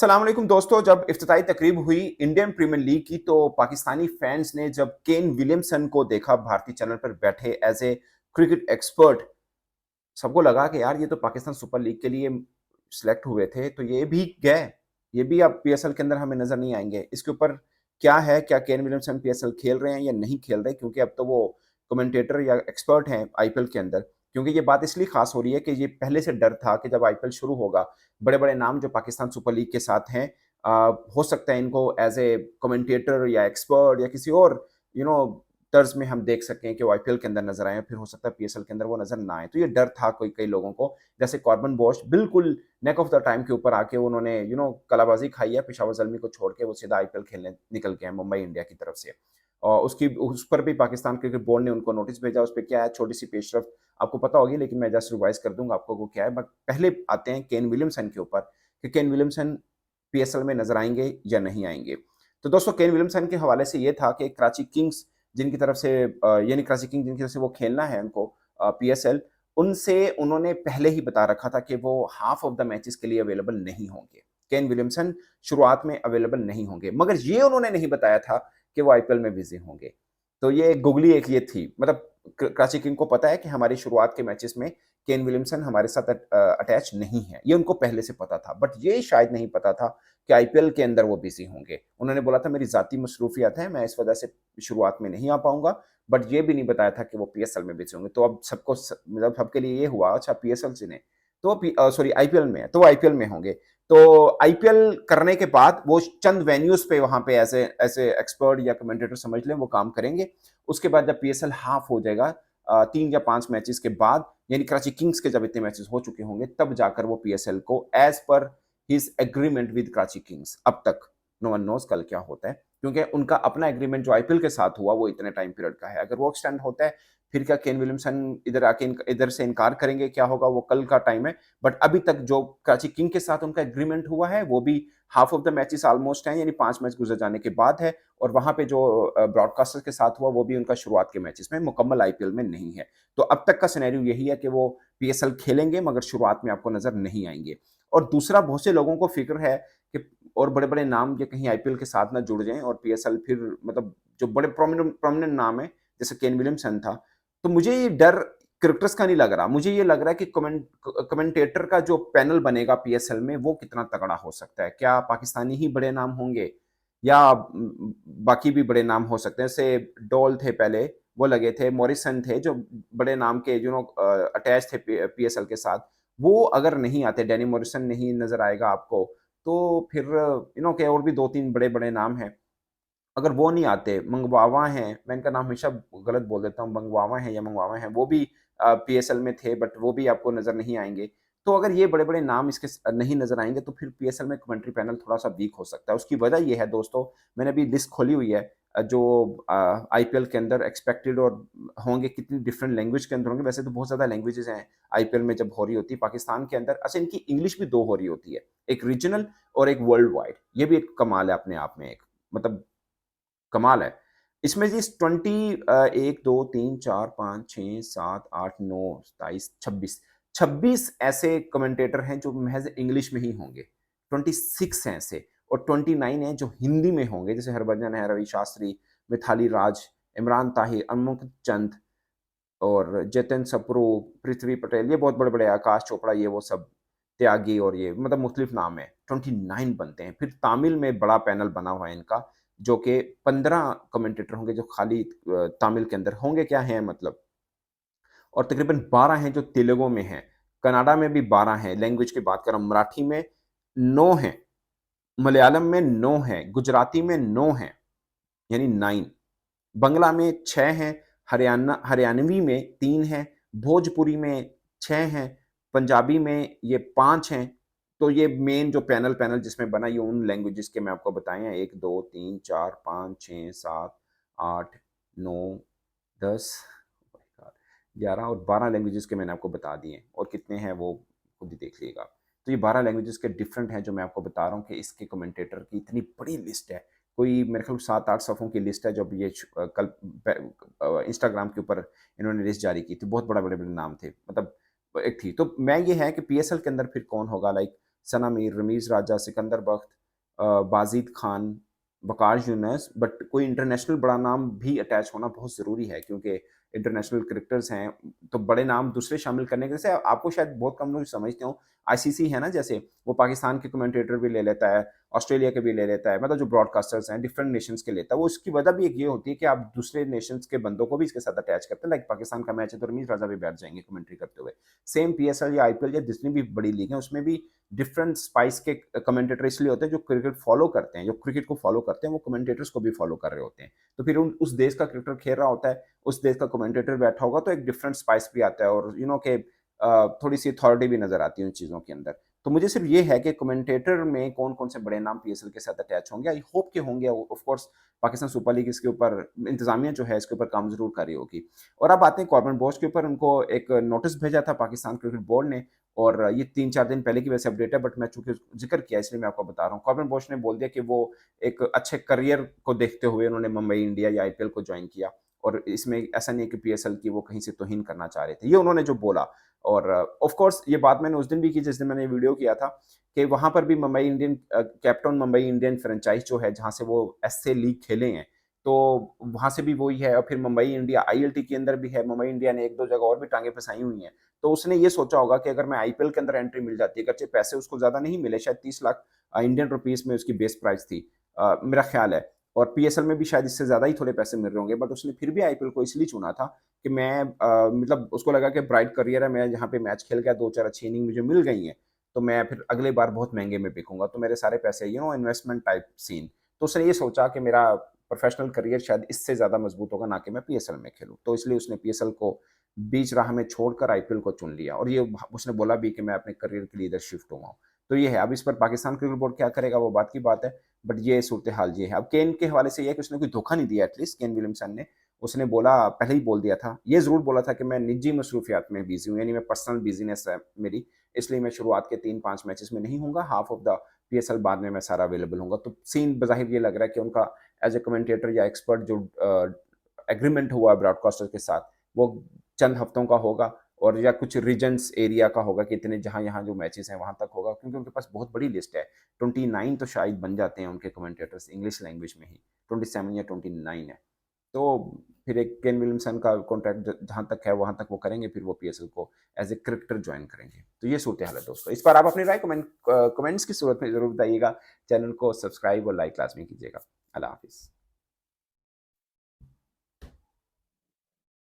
अस्सलाम वालेकुम दोस्तों, जब इफ्तिताई तकरीब हुई इंडियन प्रीमियर लीग की तो पाकिस्तानी फैंस ने जब केन विलियमसन को देखा भारतीय चैनल पर बैठे एज ए क्रिकेट एक्सपर्ट, सबको लगा कि यार ये तो पाकिस्तान सुपर लीग के लिए सिलेक्ट हुए थे, तो ये भी गए, ये भी अब पीएसएल के अंदर हमें नजर नहीं आएंगे। इसके ऊपर क्या है, क्या केन विलियमसन पीएसएल खेल रहे हैं या नहीं खेल रहे, क्योंकि अब तो वो कमेंटेटर या एक्सपर्ट हैं आईपीएल के अंदर। क्योंकि ये बात इसलिए खास हो रही है कि ये पहले से डर था कि जब आईपीएल शुरू होगा, बड़े बड़े नाम जो पाकिस्तान सुपर लीग के साथ हैं, हो सकता है इनको एज ए कमेंटेटर या एक्सपर्ट या किसी और तर्ज में हम देख सकें कि वो आईपीएल के अंदर नजर आए, फिर हो सकता है पीएसएल के अंदर वो नजर ना आए। तो ये डर था कोई कई लोगों को। जैसे कॉर्बन बोश बिल्कुल नेक ऑफ द टाइम के ऊपर आके उन्होंने कलाबाजी खाई है, पेशावर जलमी को छोड़ के वो सीधा आईपीएल खेलने निकल गए हैं मुंबई इंडिया की तरफ से। और उसकी उस पर भी पाकिस्तान क्रिकेट बोर्ड ने उनको नोटिस भेजा। उस पर क्या है, छोटी सी पेशरफ आपको पता होगी, लेकिन मैं जस्ट रिवाइज कर दूंगा आपको वो क्या है। बट पहले आते हैं केन विलियमसन के ऊपर कि केन विलियमसन पीएसएल में नजर आएंगे या नहीं आएंगे। तो दोस्तों, केन विलियमसन के हवाले से ये था कि कराची किंग्स जिनकी तरफ से यानी कराची किंग्स जिनकी तरफ से वो खेलना है उनको पीएसएल, उनसे उन्होंने पहले ही बता रखा था कि वो हाफ ऑफ द मैचेस के लिए अवेलेबल नहीं होंगे। केन विलियमसन शुरुआत में अवेलेबल नहीं होंगे, मगर ये उन्होंने नहीं बताया था कि वो आईपीएल में बिजी होंगे। तो ये गुगली एक ये थी, मतलब कराची किंग को पता है कि हमारी शुरुआत के मैचेस में केन विलियमसन हमारे साथ अटैच नहीं है, ये उनको पहले से पता था। बट ये शायद नहीं पता था कि आईपीएल के अंदर वो बिजी होंगे। उन्होंने बोला था मेरी जाती मसरूफियत है, मैं इस वजह से शुरुआत में नहीं आ पाऊंगा। बट ये भी नहीं बताया था कि वो पीएसएल में बिजी होंगे। तो अब सबको मतलब सबके लिए ये हुआ, अच्छा पीएसएल से ने तो सॉरी आईपीएल में है, तो वो आईपीएल में होंगे। तो आईपीएल करने के बाद वो चंद वेन्यूज पे वहां पे ऐसे ऐसे एक्सपर्ट या कमेंटेटर समझ लें वो काम करेंगे। उसके बाद जब पीएसएल हाफ हो जाएगा 3 या 5 मैचेस के बाद, यानी कराची किंग्स के जब इतने मैचेस हो चुके होंगे, तब जाकर वो पीएसएल को as per his agreement with Karachi Kings, अब तक नो वन नोस कल क्या होता है, क्योंकि उनका अपना एग्रीमेंट जो आईपीएल के साथ हुआ वो इतने टाइम पीरियड का है। अगर वो एक्सटेंड होता है, फिर क्या केन विलियमसन इधर आके इधर से इनकार करेंगे, क्या होगा वो कल का टाइम है। बट अभी तक जो कराची किंग के साथ उनका एग्रीमेंट हुआ है वो भी half of the matches almost हैं, यानी 5 मैच गुजर जाने के बाद है। और वहां पे जो ब्रॉडकास्टर के साथ हुआ वो भी उनका शुरुआत के मैचेस में, मुकम्मल आईपीएल में नहीं है। तो अब तक का सिनेरियो यही है कि वो पीएसएल खेलेंगे, मगर शुरुआत में आपको नजर नहीं आएंगे। और दूसरा, बहुत से लोगों को फिक्र है कि और बड़े बड़े नाम ये कहीं आईपीएल के साथ ना जुड़ जाएं और पीएसएल फिर मतलब जो बड़े प्रोमिनेंट प्रोमिनेंट नाम है जैसे केन विलियमसन था। तो मुझे ये डर क्रिकेटर्स का नहीं लग रहा, मुझे ये लग रहा है कि कमेंटेटर का जो पैनल बनेगा पीएसएल में वो कितना तगड़ा हो सकता है। क्या पाकिस्तानी ही बड़े नाम होंगे या बाकी भी बड़े नाम हो सकते हैं। जैसे डोल थे पहले, वो लगे थे, मॉरिसन थे, जो बड़े नाम के अटैच थे पीएसएल के साथ। वो अगर नहीं आते, डैनी मॉरिसन नहीं नजर आएगा आपको, तो फिर के और भी 2-3 बड़े बड़े नाम हैं। अगर वो नहीं आते, मंगवावा हैं, मैं इनका नाम हमेशा गलत बोल देता हूँ, मंगवावा हैं या मंगवावा हैं, वो भी पीएसएल में थे, बट वो भी आपको नजर नहीं आएंगे। तो अगर ये बड़े बड़े नाम इसके नहीं नजर आएंगे तो फिर पीएसएल में कमेंट्री पैनल थोड़ा सा वीक हो सकता है। उसकी वजह ये है दोस्तों, मैंने अभी लिस्ट खोली हुई है जो आईपीएल के अंदर एक्सपेक्टेड और होंगे, कितनी डिफरेंट लैंग्वेज के अंदर होंगे। वैसे तो बहुत ज्यादा लैंग्वेजेस हैं आईपीएल में जब हो रही होती है पाकिस्तान के अंदर। अच्छा, इनकी इंग्लिश भी दो हो रही होती है, एक रीजनल और एक वर्ल्ड वाइड। ये भी एक कमाल है अपने आप में, एक मतलब कमाल है। इसमें जी 26 ऐसे कमेंटेटर हैं जो महज इंग्लिश में ही होंगे। 26 हैं ऐसे, और 29 हैं जो हिंदी में होंगे, जैसे हरभजन है, रवि शास्त्री, मिथाली राज, इमरान ताहिर, अनमुक्त चंद और जतिन सप्रू, पृथ्वी पटेल, ये बहुत बड़े बड़े, आकाश चोपड़ा, ये वो सब, त्यागी, और ये मतलब मुख्तलिफ नाम है। 29 बनते हैं। फिर तामिल में बड़ा पैनल बना हुआ है इनका, जो कि 15 कमेंटेटर होंगे जो खाली तामिल के अंदर होंगे। क्या है मतलब, और तकरीबन 12 हैं जो तेलुगु में हैं। कनाडा में भी 12 हैं। लैंग्वेज की बात करें, मराठी में 9 हैं, मलयालम में 9 हैं, गुजराती में 9 हैं, यानी 9, बंगला में 6 हैं, हरियाणवी में 3 हैं, भोजपुरी में 6 हैं, पंजाबी में ये 5 हैं। तो ये मेन जो पैनल पैनल जिसमें बना, ये उन लैंग्वेजेस के मैं आपको बताए हैं, 1 2 3 4 5 6 7 8 9 10 11 और 12 लैंग्वेजेस के मैंने आपको बता दिए हैं। और कितने हैं वो खुद ही देख लीजिएगा। तो ये 12 लैंग्वेजेस के डिफरेंट हैं जो मैं आपको बता रहा हूँ कि इसके कमेंटेटर की इतनी बड़ी लिस्ट है। कोई मेरे ख्याल 7-8 सफ़ों की लिस्ट है, जब ये कल इंस्टाग्राम के ऊपर इन्होंने लिस्ट जारी की थी। बहुत बड़े बड़े बड़े नाम थे, मतलब एक थी। तो मैं ये है कि पीएसएल के अंदर फिर कौन होगा, लाइक सना मीर, रमीज़ राजा, सिकंदर बख्त, बाजिद खान, वकार यूनुस, बट कोई इंटरनेशनल बड़ा नाम भी अटैच होना बहुत ज़रूरी है क्योंकि इंटरनेशनल क्रिकेटर्स हैं, तो बड़े नाम दूसरे शामिल करने के जैसे आपको शायद बहुत कम लोग समझते हो, आईसीसी है ना जैसे, वो पाकिस्तान के कमेंटेटर भी ले लेता है, ऑस्ट्रेलिया के भी ले लेता है, मतलब जो ब्रॉडकास्टर्स हैं डिफरेंट नेशंस के लेता है, वो उसकी वजह भी एक ये होती है कि आप दूसरे नेशंस के बंदों को भी इसके साथ अटैच करते हैं, लाइक पाकिस्तान का मैच है तो रमीज राजा भी बैठ जाएंगे कमेंट्री करते हुए। सेम पीएसएल या आईपीएल या जितनी भी बड़ी लीग है उसमें भी डिफरेंट स्पाइस के कमेंटेटर इसलिए होते हैं जो क्रिकेट फॉलो करते हैं, जो क्रिकेट को फॉलो करते हैं वो कमेंटेटर्स को भी फॉलो कर रहे होते हैं, तो फिर उस देश का क्रिकेटर खेल रहा होता है, उस देश का कमेंटेटर बैठा होगा तो एक डिफरेंट स्पाइस भी आता है और यू नो के थोड़ी सी अथॉरिटी भी नजर आती है उन चीज़ों के अंदर। तो मुझे सिर्फ ये है कि कमेंटेटर में कौन-कौन से बड़े नाम पीएसएल के साथ अटैच होंगे। आई होप के होंगे, of course Pakistan super league इसके ऊपर इंतज़ामिया जो है इसके ऊपर काम ज़रूर कर रही होगी। और अब आते हैं कॉर्बन बोस के ऊपर, उनको एक नोटिस भेजा था पाकिस्तान क्रिकेट बोर्ड ने और ये 3-4 दिन पहले की वैसे अपडेट है बट मैं चूँकि ज़िक्र किया इसलिए मैं आपको बता रहा हूँ। कॉर्बन बोस ने बोल दिया कि वो एक अच्छे करियर को देखते हुए उन्होंने मुंबई इंडिया या आईपीएल को जॉइन किया और इसमें ऐसा नहीं है कि पीएसएल की वो कहीं से तौहीन करना चाह रहे थे। ये उन्होंने जो बोला और ऑफ कोर्स ये बात मैंने उस दिन भी की जिस दिन मैंने वीडियो किया था कि वहाँ पर भी Mumbai Indian captain Mumbai Indian franchise जो है जहाँ से वो एसए लीग खेले हैं, तो वहाँ से भी वही है और फिर मुंबई इंडिया आईएलटी के अंदर भी है, मुंबई इंडिया ने 1-2 जगह और भी टाँगें फँसाई हुई हैं। तो उसने ये सोचा होगा कि अगर मैं आईपीएल के अंदर एंट्री मिल जाती है, अगरचे पैसे उसको ज़्यादा नहीं मिले, शायद 30 लाख इंडियन रुपीज़ में उसकी बेस प्राइस थी, मेरा ख़्याल है। और पीएसएल में भी शायद इससे ज़्यादा ही थोड़े पैसे मिल रहे होंगे, बट उसने फिर भी आईपीएल को इसलिए चुना था कि मैं मतलब उसको लगा कि ब्राइट करियर है, मैं यहाँ पे मैच खेल गया, 2-4 अच्छी इनिंग मुझे मिल गई हैं, तो मैं फिर अगली बार बहुत महँगे में बिकूँगा, तो मेरे सारे पैसे इन्वेस्टमेंट टाइप सीन। तो उसने ये सोचा कि मेरा प्रोफेशनल करियर शायद इससे ज़्यादा मजबूत होगा, ना कि मैं पीएसएल में खेलूँ। तो इसलिए उसने पीएसएल को बीच राह में छोड़कर आईपीएल को चुन लिया और ये उसने बोला भी कि मैं अपने करियर के लिए इधर शिफ्ट हुआ हूँ। तो ये है, अब इस पर पाकिस्तान क्रिकेट बोर्ड क्या करेगा वो बात की बात है, बट ये सूरत-ए-हाल ये है। अब केन के हवाले से ये है कि उसने कोई धोखा नहीं दिया एटलीस्ट केन विलियमसन ने। उसने बोला पहले ही बोल दिया था, ये ज़रूर बोला था कि मैं निजी मसरूफियात में बिज़ी हूँ, यानी मैं पर्सनल बिज़ीनेस है मेरी, इसलिए मैं शुरुआत के 3-5 मैचेस में नहीं हूँगा, हाफ ऑफ द पीएसएल बाद में मैं सारा अवेलेबल हूँगा। तो सीन बज़ाहिर ये लग रहा है कि उनका एज़ अ कमेंटेटर या एक्सपर्ट जो एग्रीमेंट हुआ ब्रॉडकास्टर के साथ, वो चंद हफ्तों का होगा और या कुछ रीजन्स एरिया का होगा कि इतने जहाँ यहाँ जो मैचेस हैं वहाँ तक होगा क्योंकि उनके पास बहुत बड़ी लिस्ट है। 29 तो शायद बन जाते हैं उनके कमेंटेटर्स इंग्लिश लैंग्वेज में ही, 27 या 29 है। तो फिर एक केन विलियमसन का कॉन्ट्रैक्ट जहाँ तक है वहाँ तक वो करेंगे, फिर वो पीएसएल को एज़ ए क्रिकेटर जॉइन करेंगे। तो ये सूरत-ए-हाल है दोस्तों। इस पर आप अपनी राय कमेंट्स की सूरत में ज़रूर बताइएगा। चैनल को सब्सक्राइब और लाइक लाज़मी कीजिएगा। अल्लाह हाफ़िज़।